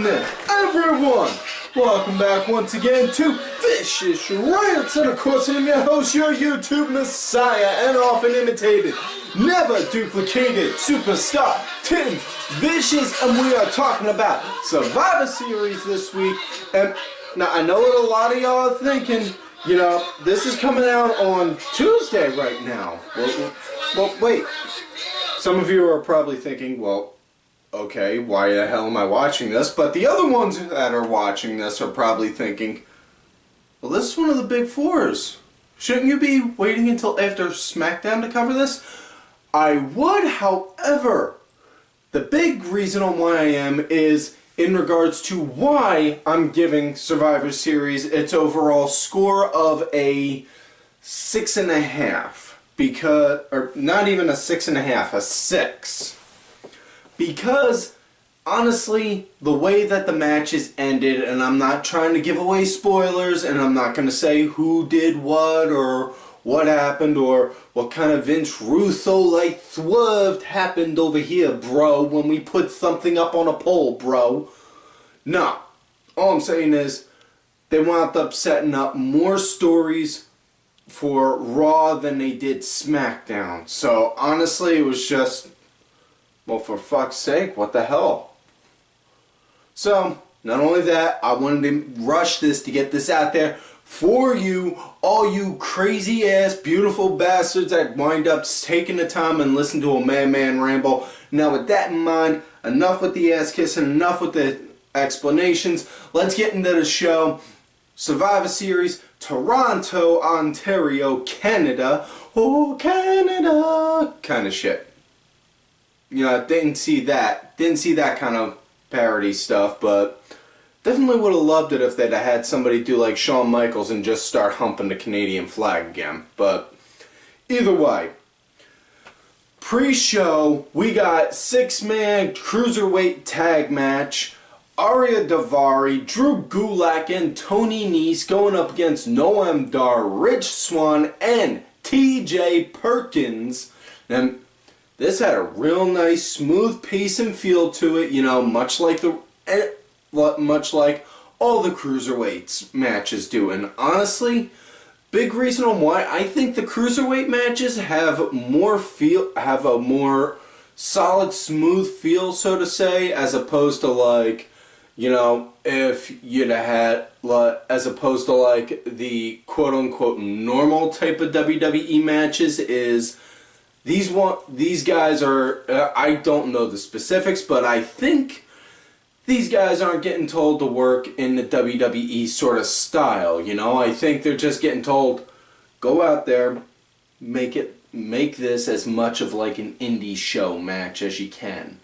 happening, everyone? Welcome back once again to Vicious Rants, and of course I'm your host, your YouTube messiah, and often imitated, never duplicated superstar, Tim Vicious, and we are talking about Survivor Series this week. And now I know what a lot of y'all are thinking. You know, this is coming out on Tuesday right now. Well, wait. Some of you are probably thinking, well, okay, why the hell am I watching this? But the other ones that are watching this are probably thinking, well, this is one of the big fours. Shouldn't you be waiting until after SmackDown to cover this? I would, however, the big reason on why I am is in regards to why I'm giving Survivor Series its overall score of a 6.5. Because, or not even a 6.5, a 6. Because, honestly, the way that the matches ended, and I'm not trying to give away spoilers, and I'm not going to say who did what, or what happened, or what kind of Vince Russo-like swerve happened over here, bro, when we put something up on a poll, bro. No. All I'm saying is, they wound up setting up more stories for Raw than they did SmackDown. So, honestly, it was just, well, for fuck's sake, what the hell? So, not only that, I wanted to rush this to get this out there for you, all you crazy-ass, beautiful bastards that wind up taking the time and listen to a man ramble. Now, with that in mind, enough with the ass kissing, enough with the explanations. Let's get into the show. Survivor Series, Toronto, Ontario, Canada. Oh, Canada! Kind of shit. You know, I didn't see that kind of parody stuff, but definitely would have loved it if they'd have had somebody do like Shawn Michaels and just start humping the Canadian flag again. But either way, pre-show, we got 6-man cruiserweight tag match. Aryia Davri, Drew Gulak, and Tony Nese going up against Noam, Rich Swann, and TJ Perkins. And this had a real nice, smooth pace and feel to it, you know, much like all the cruiserweights matches do. And honestly, big reason on why I think the cruiserweight matches have a more solid, smooth feel, so to say, as opposed to like, you know, if you'd have had, as opposed to like the quote-unquote normal type of WWE matches, is these guys are, I don't know the specifics, but I think these guys aren't getting told to work in the WWE sort of style, you know? I think they're just getting told, go out there, make this as much of like an indie show match as you can.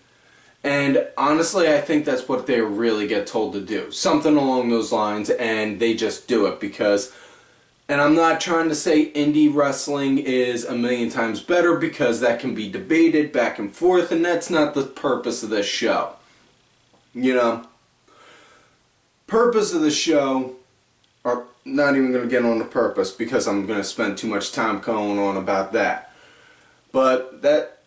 And honestly, I think that's what they really get told to do. Something along those lines, and they just do it because, and I'm not trying to say indie wrestling is a million times better, because that can be debated back and forth, and that's not the purpose of this show. You know, purpose of the show, or not even going to get on the purpose because I'm going to spend too much time going on about that. But that,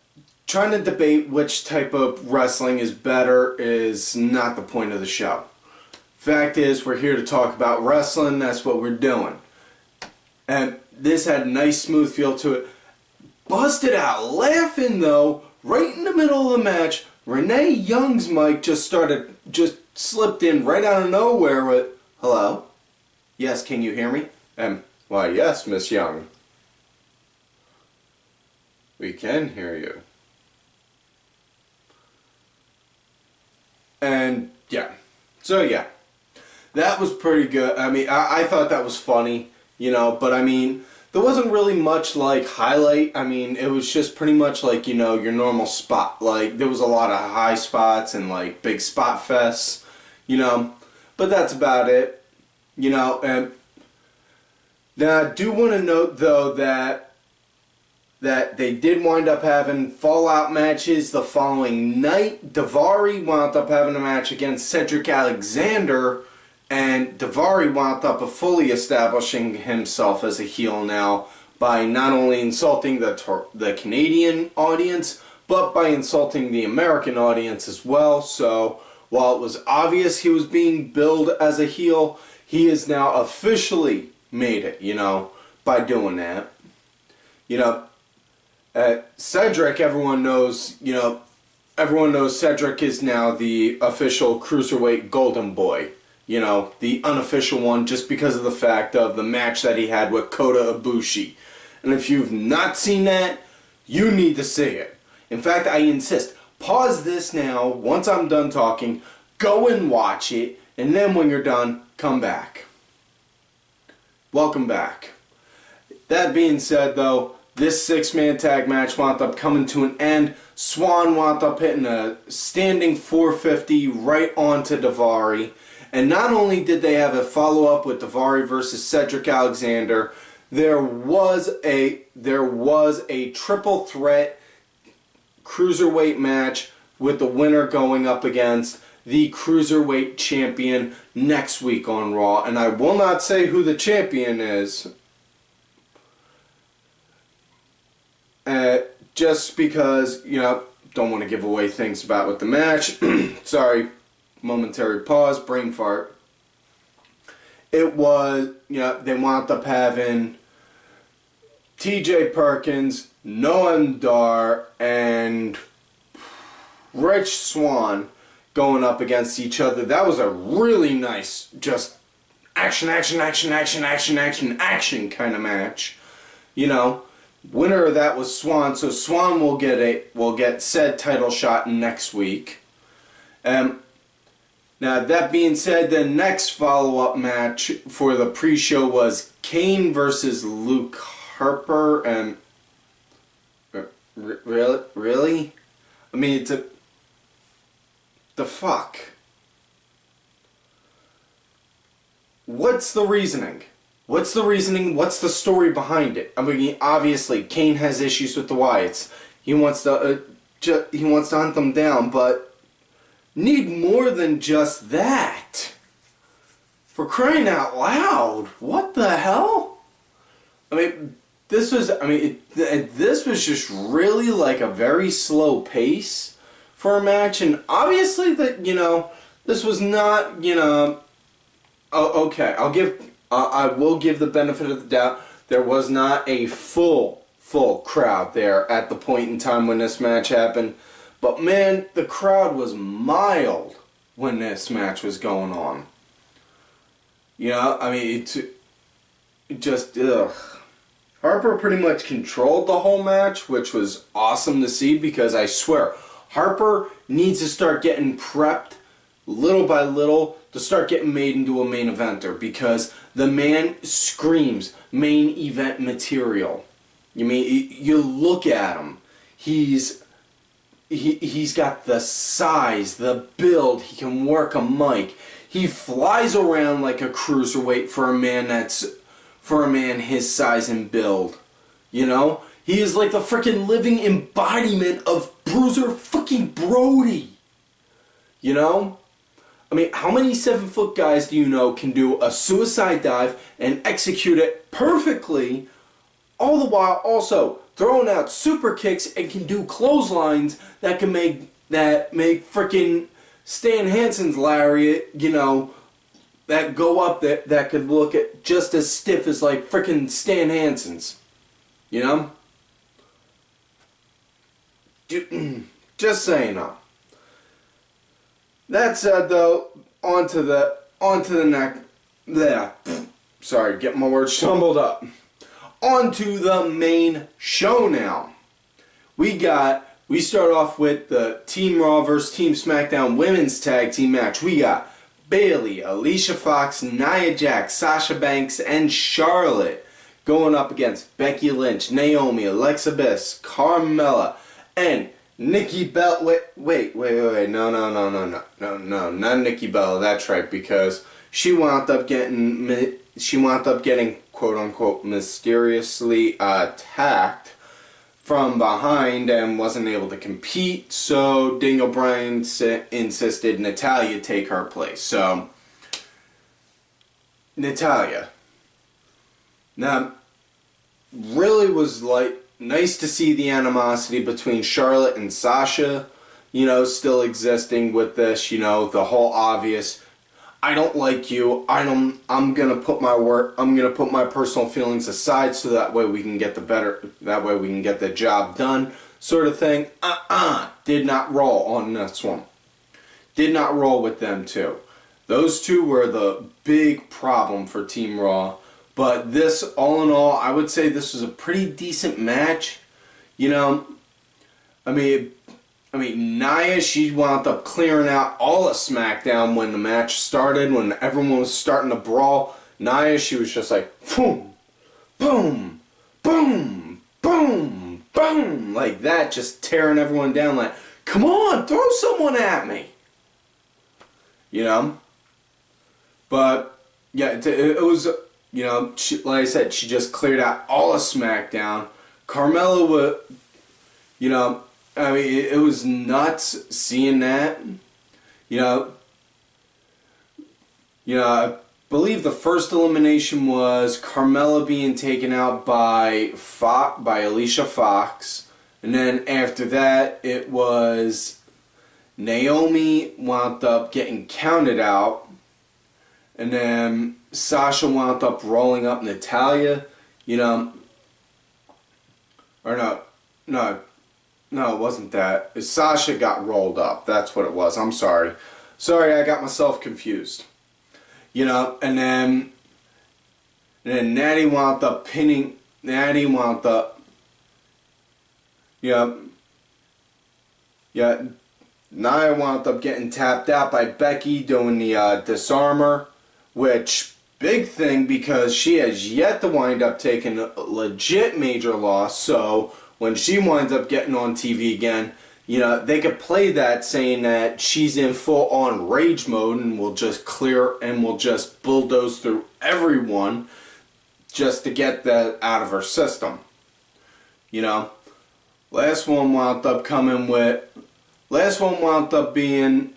trying to debate which type of wrestling is better is not the point of the show. Fact is, we're here to talk about wrestling, that's what we're doing. And this had a nice smooth feel to it. Busted out laughing though, right in the middle of the match. Renee Young's mic just slipped in right out of nowhere with, hello? Yes, can you hear me? Why yes, Miss Young. We can hear you. And yeah, so yeah, that was pretty good. I mean, I thought that was funny, you know, but I mean, there wasn't really much like highlight. I mean, it was just pretty much like, you know, your normal spot. Like, there was a lot of high spots and like big spot fests, you know, but that's about it, you know. And then I do want to note though that they did wind up having fallout matches the following night. Davri wound up having a match against Cedric Alexander, and Davri wound up fully establishing himself as a heel now by not only insulting the Canadian audience, but by insulting the American audience as well. So While it was obvious he was being billed as a heel, he has now officially made it, by doing that. Cedric, everyone knows Cedric is now the official Cruiserweight Golden Boy. The unofficial one, just because of the fact of the match that he had with Kota Ibushi. And if you've not seen that, you need to see it. In fact, I insist, pause this now, once I'm done talking, go and watch it, and then when you're done, come back. Welcome back. That being said, though, this 6-man tag match wound up coming to an end. Swann wound up hitting a standing 450 right onto Davri. And not only did they have a follow-up with Davri versus Cedric Alexander, there was a triple threat cruiserweight match with the winner going up against the cruiserweight champion next week on Raw. And I will not say who the champion is, just because, don't want to give away things about with the match. Sorry, momentary pause, brain fart. It was, they wound up having TJ Perkins, Noam and Rich Swann going up against each other. That was a really nice, just action kind of match. Winner of that was Swann, so Swann will get said title shot next week. Now that being said, the next follow-up match for the pre-show was Kane versus Luke Harper, and really? I mean, it's the fuck. What's the reasoning? What's the reasoning? What's the story behind it? I mean, obviously, Kane has issues with the Wyatts. He wants to hunt them down, but need more than just that. For crying out loud! What the hell? I mean, this was just really like a very slow pace for a match, and obviously that this was not Oh, okay. I will give the benefit of the doubt. There was not a full crowd there at the point in time when this match happened. But man, the crowd was mild when this match was going on. I mean, it just, ugh. Harper pretty much controlled the whole match, which was awesome to see, because I swear, Harper needs to start getting prepped little by little to start getting made into a main eventer, because the man screams main event material. You look at him, he's got the size, the build, he can work a mic, he flies around like a cruiserweight for a man his size and build. He is like the freaking living embodiment of Bruiser fucking Brody. I mean, how many 7-foot guys do you know can do a suicide dive and execute it perfectly, all the while also throwing out super kicks and can do clotheslines that make freaking Stan Hansen's lariat, that go up that could look at just as stiff as like freaking Stan Hansen's, Just saying, though. That said, though, on to the next. There. Sorry, get my words stumbled up. On to the main show now. We start off with the Team Raw vs. Team SmackDown Women's Tag Team match. We got Bayley, Alicia Fox, Nia Jax, Sasha Banks, and Charlotte going up against Becky Lynch, Naomi, Alexa Bliss, Carmella, and Nikki Bella. Wait. No, not Nikki Bella. That's right, because she wound up getting quote unquote mysteriously attacked from behind and wasn't able to compete. So Daniel Bryan insisted Natalya take her place. So Natalya. Now, really was like nice to see the animosity between Charlotte and Sasha, still existing with this, the whole obvious, I don't like you, I'm gonna put my personal feelings aside so that way we can get the job done, sort of thing. Did not roll on this one. Did not roll with them two. Those two were the big problem for Team Raw. But this, all in all, I would say this was a pretty decent match. I mean, Nia, she wound up clearing out all of SmackDown when the match started, when everyone was starting to brawl. Nia, she was just like, boom, boom, boom, boom, boom, like that, just tearing everyone down like, come on, throw someone at me. But, yeah, it was, like I said, she just cleared out all of SmackDown. Carmella was, it was nuts seeing that. I believe the first elimination was Carmella being taken out by Alicia Fox. And then after that, it was Naomi wound up getting counted out. And then Sasha wound up rolling up Natayla, or no, it wasn't that. Sasha got rolled up. That's what it was. I'm sorry. Sorry, I got myself confused. And then Natty wound up pinning. Natty wound up. Nia wound up getting tapped out by Becky doing the disarmer, which big thing because she has yet to wind up taking a legit major loss. So when she winds up getting on TV again, they could play that saying that she's in full-on rage mode and will just bulldoze through everyone just to get that out of her system. Last one wound up being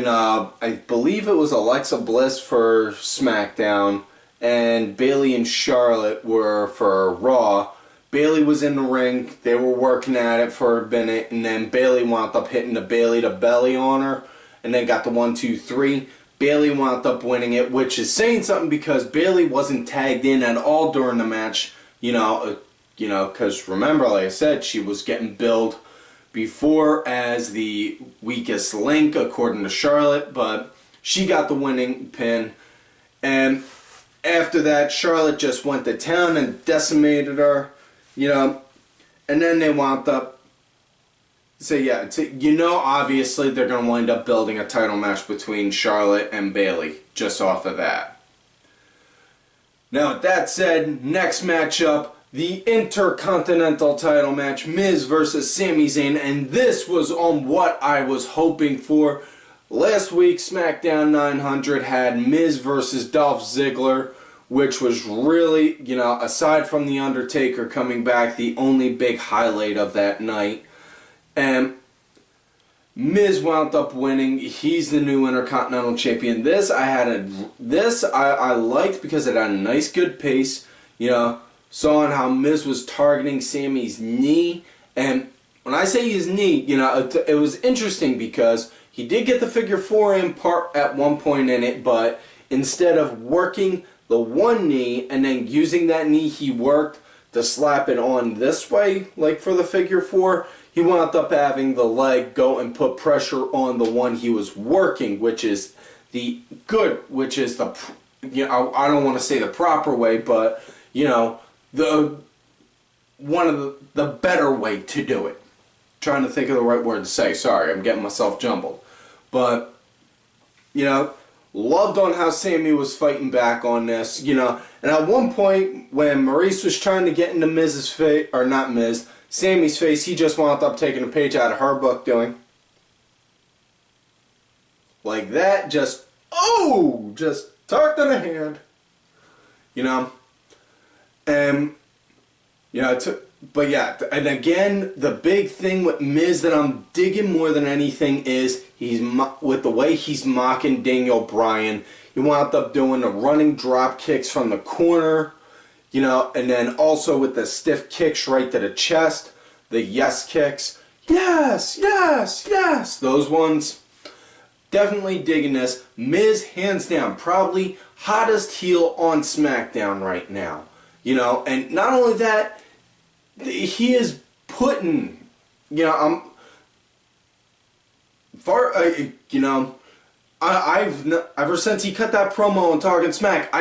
I believe it was Alexa Bliss for SmackDown, and Bayley and Charlotte were for Raw. Bayley was in the ring, they were working at it for a minute, and then Bayley wound up hitting the Bayley to belly on her, and then got the 1, 2, 3. Bayley wound up winning it, which is saying something because Bayley wasn't tagged in at all during the match, because remember, like I said, she was getting billed before as the weakest link according to Charlotte, but she got the winning pin. And after that, Charlotte just went to town and decimated her, and then they wound up, obviously they're going to wind up building a title match between Charlotte and Bayley just off of that. Now with that said, next matchup, the Intercontinental title match, Miz versus Sami Zayn, and this was on what I was hoping for. Last week, SmackDown 900 had Miz versus Dolph Ziggler, which was really, aside from The Undertaker coming back, the only big highlight of that night. And Miz wound up winning. He's the new Intercontinental Champion. This I liked because it had a nice, good pace, Saw how Miz was targeting Sami's knee, and when I say his knee, it was interesting because he did get the figure 4 in part at one point in it, but instead of working the one knee and then using that knee he worked to slap it on this way, like for the figure 4, he wound up having the leg go and put pressure on the one he was working, which is I don't want to say the proper way, but one of the better way to do it. Trying to think of the right word to say. Sorry, I'm getting myself jumbled. But, loved on how Sami was fighting back on this, and at one point when Maurice was trying to get into Miz's face, or not Miz, Sami's face, he just wound up taking a page out of her book doing like that, just tucked in a hand, and and again, the big thing with Miz that I'm digging more than anything is with the way he's mocking Daniel Bryan. He wound up doing the running drop kicks from the corner, and then also with the stiff kicks right to the chest. the yes kicks. Yes, yes, yes. Those ones. Definitely digging this. Miz, hands down, probably hottest heel on SmackDown right now. You know, and not only that, he is putting, you know, ever since he cut that promo on Talking Smack,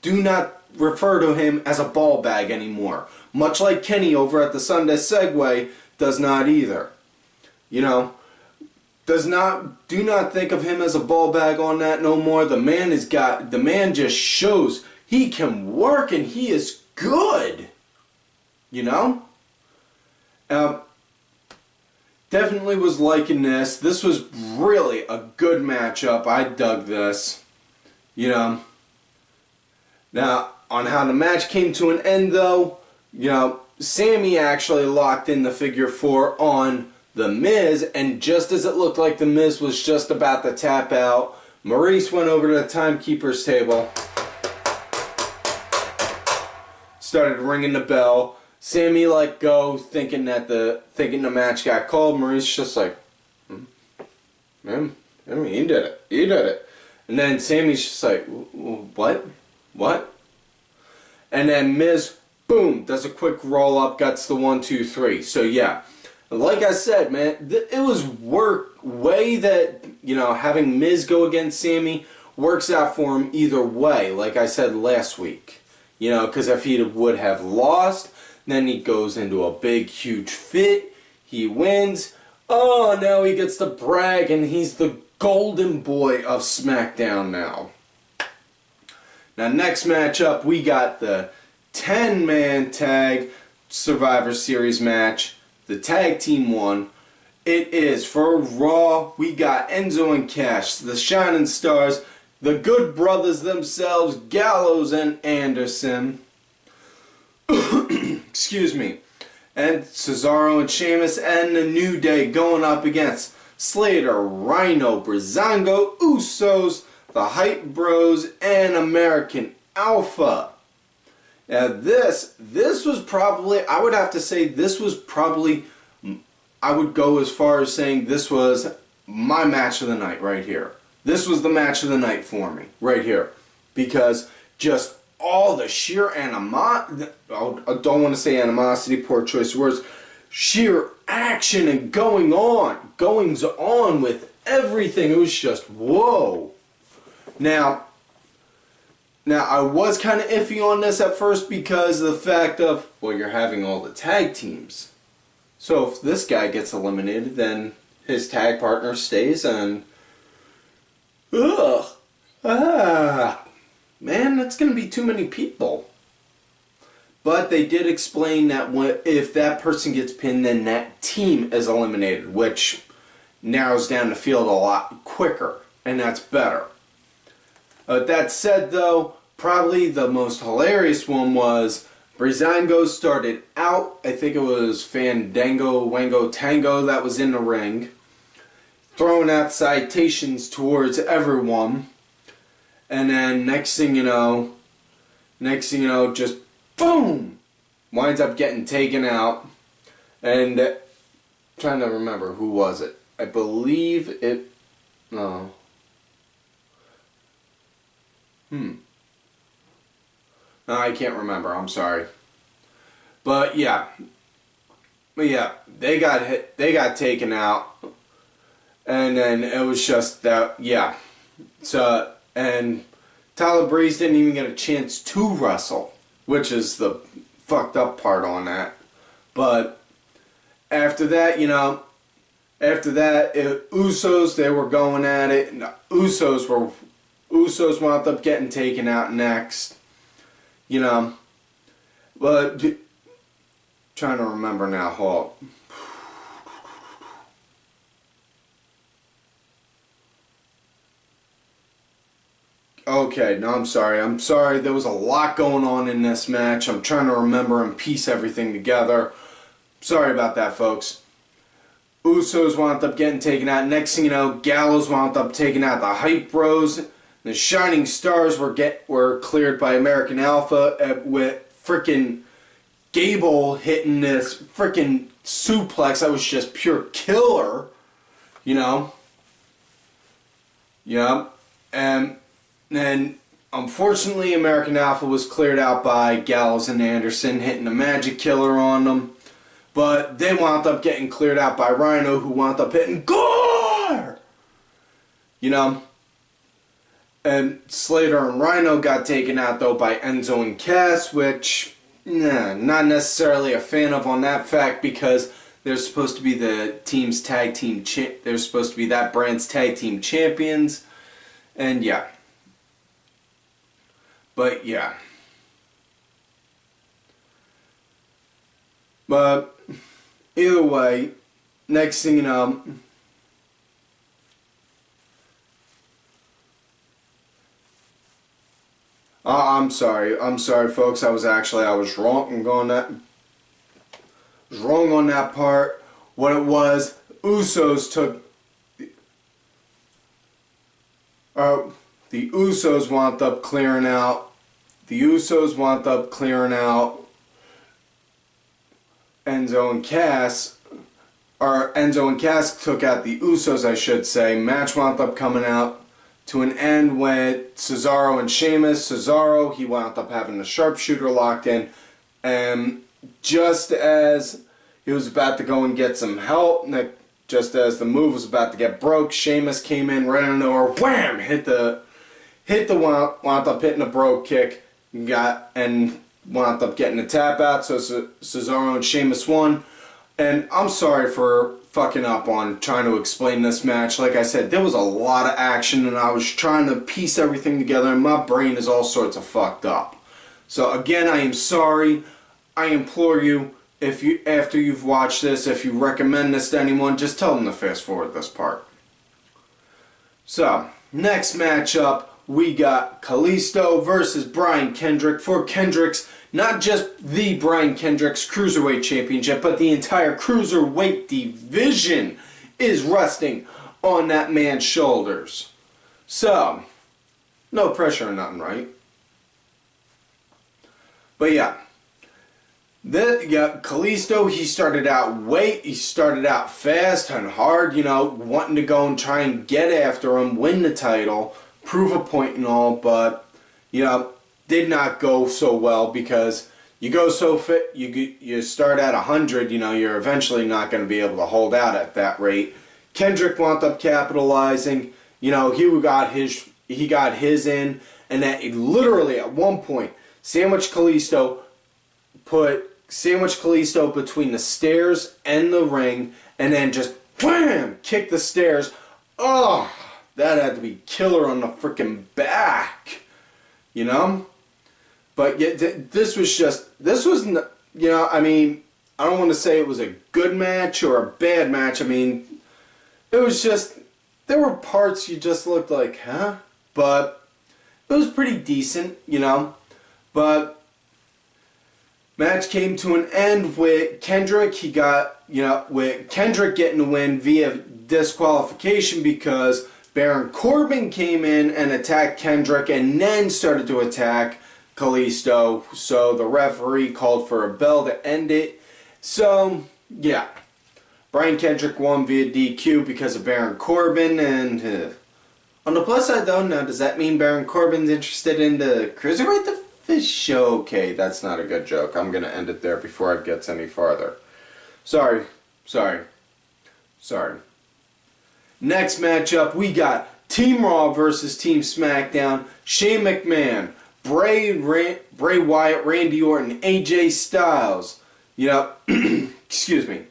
do not refer to him as a ball bag anymore. Much like Kenny over at the Sunday Segway does not either. You know, do not think of him as a ball bag on that no more. The man just shows he can work and he is good. You know? Definitely was liking this. This was really a good matchup. I dug this. You know. Now, on how the match came to an end though, you know, Sami actually locked in the figure 4 on The Miz, and just as it looked like The Miz was just about to tap out, Maurice went over to the timekeeper's table, started ringing the bell. Sami let go, thinking the match got called. Maurice just like, man, I mean, he did it. And then Sami's just like, what? And then Miz, boom, does a quick roll up, guts the 1, 2, 3. So yeah, like I said, man, it was way that, you know, having Miz go against Sami works out for him either way. Like I said last week, you know, because if he would have lost, then he goes into a big, huge fit. He wins. Oh, now he gets to brag, and he's the golden boy of SmackDown now. Now, next matchup, we got the 10-man tag Survivor Series match. The tag team one. It is for Raw. We got Enzo and Cash, the Shining Stars, the Good Brothers themselves, Gallows and Anderson. Excuse me. And Cesaro and Sheamus and the New Day going up against Slater, Rhino, Breezango, Usos, the Hype Bros, and American Alpha. Now this was probably, I would have to say this was probably, I would go as far as saying this was my match of the night right here. This was the match of the night for me right here. Because just all the sheer animosity, I don't want to say animosity, poor choice of words, sheer action and goings on with everything. It was just, whoa. Now I was kind of iffy on this at first because of the fact of, well, you're having all the tag teams. So if this guy gets eliminated, then his tag partner stays and, man, that's going to be too many people. But they did explain that if that person gets pinned, then that team is eliminated, which narrows down the field a lot quicker, and that's better. That said, though, probably the most hilarious one was Breezango started out, I think it was Fandango, Wango, Tango that was in the ring, throwing out citations towards everyone. And then next thing you know, just boom, winds up getting taken out. And trying to remember who was it. I believe it. No. No, I can't remember. I'm sorry. But yeah, they got hit. They got taken out, and then it was just that. Yeah. So. And Tyler Breeze didn't even get a chance to wrestle, which is the fucked up part on that. But after that, Usos, they were going at it. And Usos wound up getting taken out next. You know. But trying to remember now, hold. Okay, no, I'm sorry. There was a lot going on in this match. I'm trying to remember and piece everything together. Sorry about that, folks. Usos wound up getting taken out. Next thing you know, Gallows wound up taking out the Hype Bros. The Shining Stars were cleared by American Alpha with freaking Gable hitting this freaking suplex that was just pure killer, you know. Yep. And then, unfortunately, American Alpha was cleared out by Gallows and Anderson, hitting a magic killer on them. But they wound up getting cleared out by Rhino, who wound up hitting Gore! You know? And Slater and Rhino got taken out, though, by Enzo and Cass, which, not necessarily a fan of on that fact, because they're supposed to be the team's tag team they're supposed to be that brand's tag team champions. And yeah. But yeah. But either way, next thing you know, I'm sorry folks, I was wrong on that. Was wrong on that part. What it was, Usos took the Usos wound up clearing out. The Usos wound up clearing out Enzo and Cass. Or Enzo and Cass took out the Usos, I should say. Match wound up coming out to an end with Cesaro and Sheamus. Cesaro, he wound up having the sharpshooter locked in. And just as he was about to go and get some help, just as the move was about to get broke, Sheamus came in right out of nowhere, wham! Wound up hitting a brogue kick, and wound up getting a tap out. So Cesaro and Sheamus won. And I'm sorry for fucking up on trying to explain this match. Like I said, there was a lot of action, and I was trying to piece everything together, and my brain is all sorts of fucked up. So again, I am sorry. I implore you, after you've watched this, if you recommend this to anyone, just tell them to fast forward this part. So, next matchup, we got Kalisto versus Brian Kendrick for Kendrick's, not just the Brian Kendrick's Cruiserweight Championship, but the entire Cruiserweight division is resting on that man's shoulders. So, no pressure or nothing, right? But yeah. Kalisto, he started out fast and hard, you know, wanting to go and try and get after him, win the title, prove a point and all, but, you know, did not go so well because you go so fit, you start at 100, you know, you're eventually not going to be able to hold out at that rate. Kendrick wound up capitalizing, you know, he got his in, and that literally at one point, Sandwich Kalisto between the stairs and the ring, and then just wham, kick the stairs. Oh, that had to be killer on the freaking back, you know. But yeah, this was, you know, I mean, I don't want to say it was a good match or a bad match. I mean, it was just, there were parts you just looked like, huh? But it was pretty decent, you know. But match came to an end with Kendrick. With Kendrick getting the win via disqualification because Baron Corbin came in and attacked Kendrick and then started to attack Kalisto. So the referee called for a bell to end it. So, yeah. Brian Kendrick won via DQ because of Baron Corbin. And on the plus side, though, now does that mean Baron Corbin's interested in the Cruiserweight show? Okay, that's not a good joke. I'm going to end it there before it gets any farther. Sorry. Next matchup, we got Team Raw versus Team SmackDown. Shane McMahon, Bray Wyatt, Randy Orton, AJ Styles. You know, excuse me.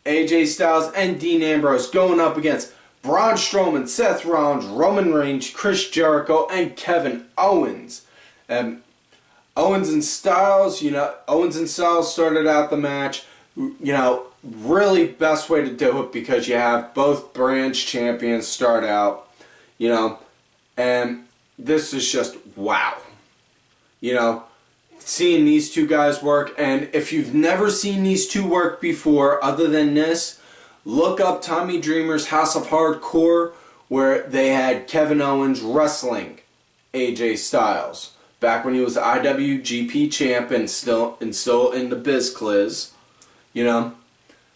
AJ Styles and Dean Ambrose going up against Braun Strowman, Seth Rollins, Roman Reigns, Chris Jericho, and Kevin Owens. Owens and Styles started out the match, you know, really best way to do it because you have both brands champions start out, you know, and this is just wow. You know, seeing these two guys work, and if you've never seen these two work before other than this, look up Tommy Dreamer's House of Hardcore where they had Kevin Owens wrestling AJ Styles. back when he was the IWGP champ and still in the Biz Cliz, you know.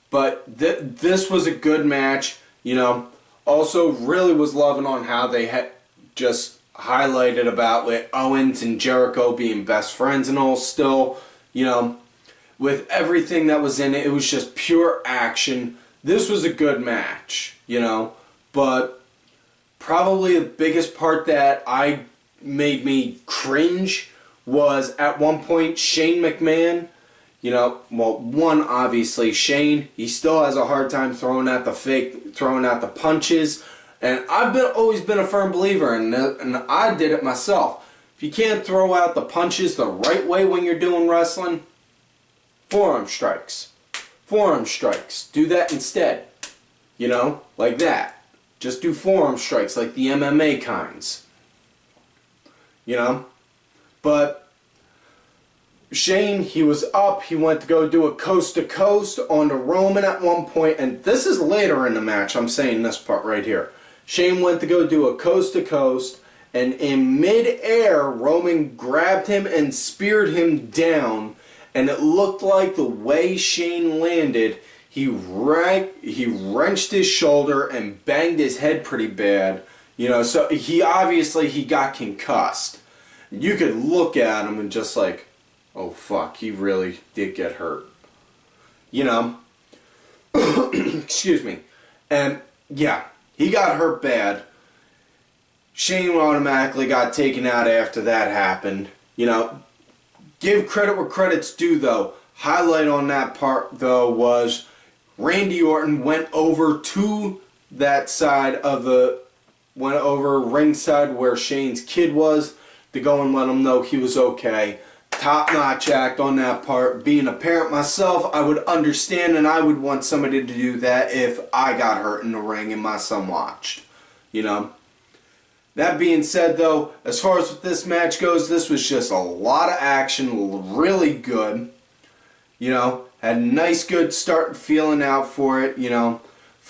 But this was a good match, you know. Also, really was loving on how they had just highlighted about with Owens and Jericho being best friends and all still, you know. With everything that was in it, it was just pure action. This was a good match, you know. But probably the biggest part that made me cringe was at one point Shane McMahon, you know, well, one, obviously Shane, he still has a hard time throwing out the punches, and I've always been a firm believer in that, and I did it myself. If you can't throw out the punches the right way when you're doing wrestling, forearm strikes. Forearm strikes. Do that instead. You know, like that. Just do forearm strikes like the MMA kinds. You know? But Shane, he was up. He went to go do a coast-to-coast on the Roman at one point. And this is later in the match. I'm saying this part right here. Shane went to go do a coast-to-coast. And in mid-air, Roman grabbed him and speared him down. And it looked like the way Shane landed, he wrenched his shoulder and banged his head pretty bad. You know, so he got concussed. You could look at him and just like, oh fuck, he really did get hurt. You know? Excuse me. And yeah, he got hurt bad. Shane automatically got taken out after that happened. You know, give credit where credit's due though. Highlight on that part though was Randy Orton went over to that side of went over ringside where Shane's kid was to go and let him know he was okay. Top-notch act on that part. Being a parent myself, I would understand and I would want somebody to do that if I got hurt in the ring and my son watched. You know? That being said though, as far as what this match goes, this was just a lot of action, really good. You know, had a nice good start feeling out for it, you know.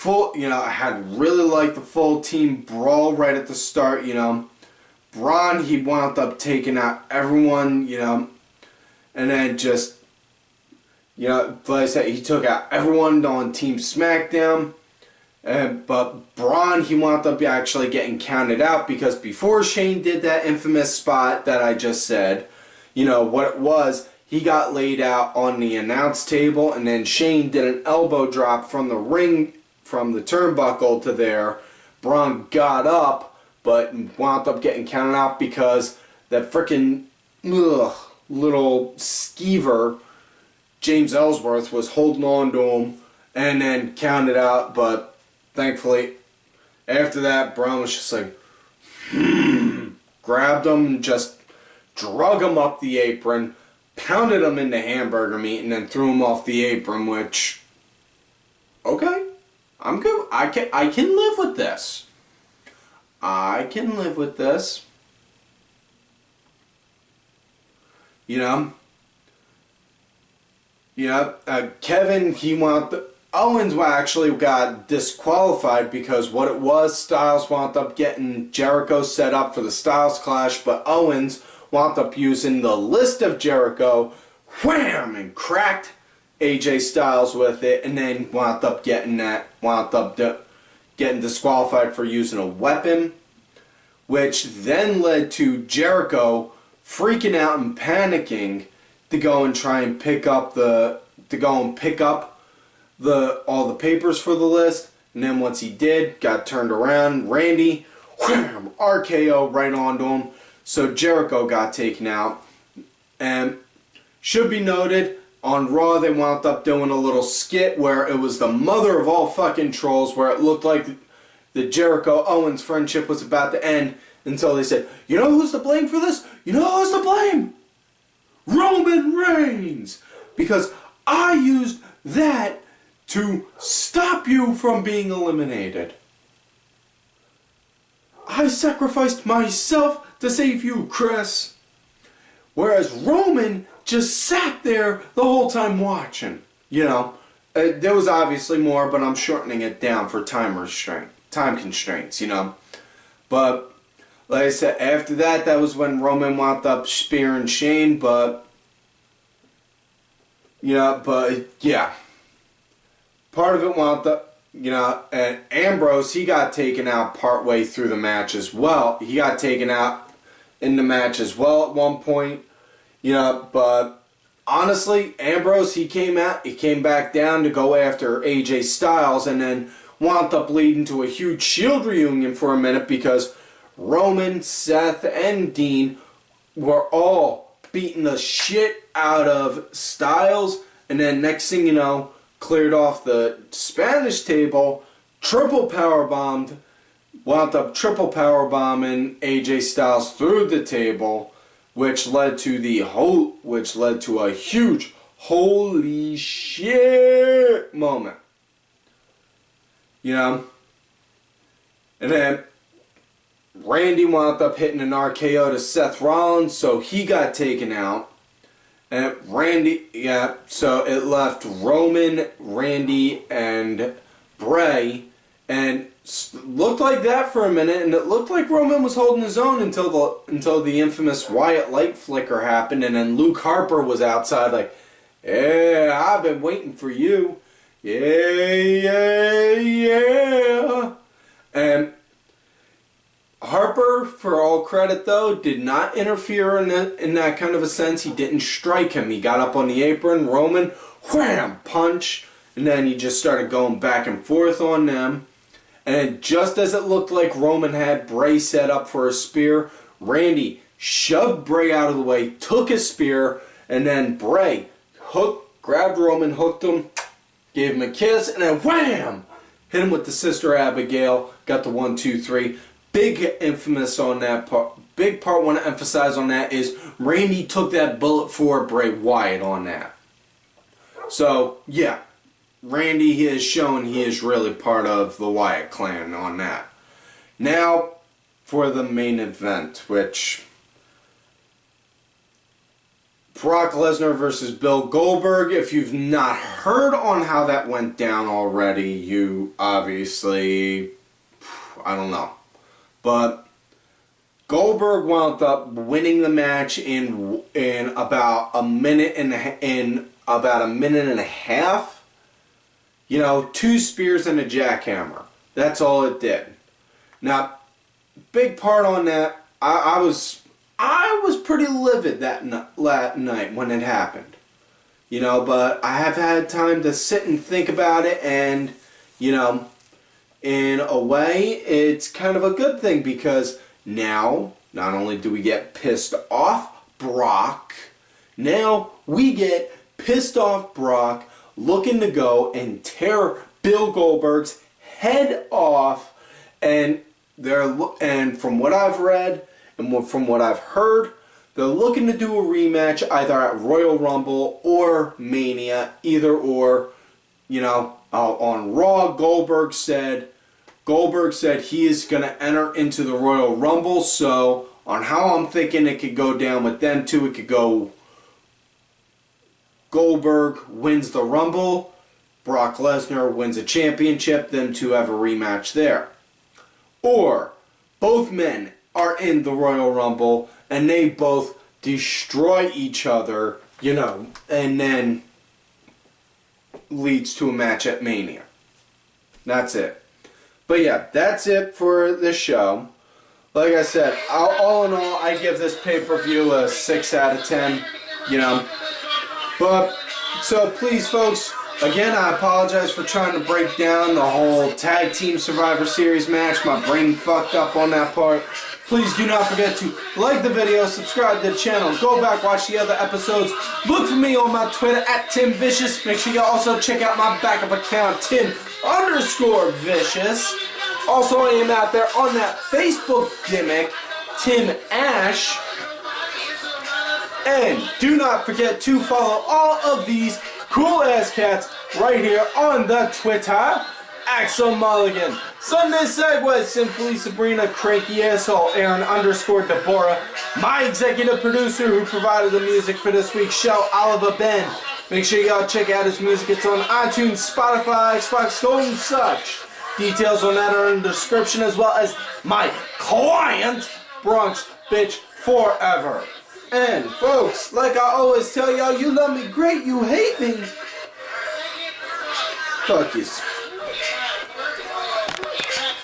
I had really liked the full team brawl right at the start, you know. Braun, he wound up taking out everyone, you know, and then just, you know, like I said, he took out everyone on Team SmackDown. But Braun, he wound up actually getting counted out because before Shane did that infamous spot that I just said, you know, what it was, he got laid out on the announce table and then Shane did an elbow drop from the ring, from the turnbuckle to there. Braun got up, but wound up getting counted out because that frickin' little skeever, James Ellsworth, was holding on to him and then counted out. But thankfully, after that, Braun was just like, grabbed him and just drug him up the apron, pounded him into hamburger meat, and then threw him off the apron, which, okay, I'm good. I can live with this. I can live with this. You know? Kevin, Owens actually got disqualified because what it was, Styles wound up getting Jericho set up for the Styles Clash, but Owens wound up using the list of Jericho, wham, and cracked AJ Styles with it, and then wound up getting disqualified for using a weapon, which then led to Jericho freaking out and panicking to go and try and pick up all the papers for the list. And then once he did, got turned around, Randy, wham, RKO right onto him. So Jericho got taken out. And should be noted, on Raw they wound up doing a little skit where it was the mother of all fucking trolls, where it looked like the Jericho-Owens friendship was about to end until they said, you know who's to blame for this? You know who's to blame? Roman Reigns! Because I used that to stop you from being eliminated. I sacrificed myself to save you, Chris. Whereas Roman just sat there the whole time watching. You know, there was obviously more, but I'm shortening it down for time constraints, you know. But like I said, after that, that was when Roman wound up spearing Shane, but yeah. Part of it wound up, and Ambrose, he got taken out partway through the match as well. He got taken out in the match as well at one point, but honestly, Ambrose, he came back down to go after AJ Styles, and then wound up leading to a huge Shield reunion for a minute because Roman, Seth, and Dean were all beating the shit out of Styles, and then next thing you know, cleared off the Spanish table, triple powerbombed, wound up triple powerbombing AJ Styles through the table, which led to a huge holy shit moment. And then Randy wound up hitting an RKO to Seth Rollins, so he got taken out. And so it left Roman, Randy, and Bray, and looked like that for a minute, and it looked like Roman was holding his own until the infamous Wyatt light flicker happened, and then Luke Harper was outside like, "Yeah, I've been waiting for you. Yeah. And Harper, for all credit though, did not interfere in that kind of a sense. He didn't strike him. He got up on the apron, Roman, wham, punch, and then he just started going back and forth on them. And just as it looked like Roman had Bray set up for a spear, Randy shoved Bray out of the way, took his spear, and then Bray grabbed Roman, hooked him, gave him a kiss, and then wham! Hit him with the Sister Abigail, got the 1, 2, 3. Big infamous on that part. Big part I want to emphasize on that is Randy took that bullet for Bray Wyatt on that. So, yeah. Randy he has shown he is really part of the Wyatt clan on that. Now, for the main event, which Brock Lesnar versus Bill Goldberg. If you've not heard on how that went down already, you obviously, I don't know. But Goldberg wound up winning the match in about a minute and a half. 2 spears and a jackhammer. That's all it did. Now, big part on that, I was pretty livid that night when it happened. But I have had time to sit and think about it, and, in a way, it's kind of a good thing because now, not only do we get pissed off Brock, now we get pissed off Brock looking to go and tear Bill Goldberg's head off, and from what I've read and from what I've heard, they're looking to do a rematch either at Royal Rumble or Mania, either or. On Raw, Goldberg said he is going to enter into the Royal Rumble. So on how I'm thinking it could go down with them two, it could go Goldberg wins the Rumble, Brock Lesnar wins a championship, them two have a rematch there. Or both men are in the Royal Rumble and they both destroy each other, and then leads to a match at Mania. That's it. But yeah, that's it for this show. Like I said, all in all, I give this pay-per-view a 6 out of 10, But, so please folks, again, I apologize for trying to break down the whole Tag Team Survivor Series match. My brain fucked up on that part. Please do not forget to like the video, subscribe to the channel, go back, watch the other episodes. Look for me on my Twitter at TimVicious. Make sure you also check out my backup account, Tim_Vicious. Also, I am out there on that Facebook gimmick, Tim Ash. And do not forget to follow all of these cool ass cats right here on the Twitter. Axel Mulligan, Sunday Segway, Simply Sabrina, Cranky Asshole, Aaron_Deborah, my executive producer who provided the music for this week's show, Oliver Ben. Make sure y'all check out his music. It's on iTunes, Spotify, Xbox Gold, and such. Details on that are in the description, as well as my client, Bronx, bitch, forever. And, folks, like I always tell y'all, you love me great, you hate me. Fuck you.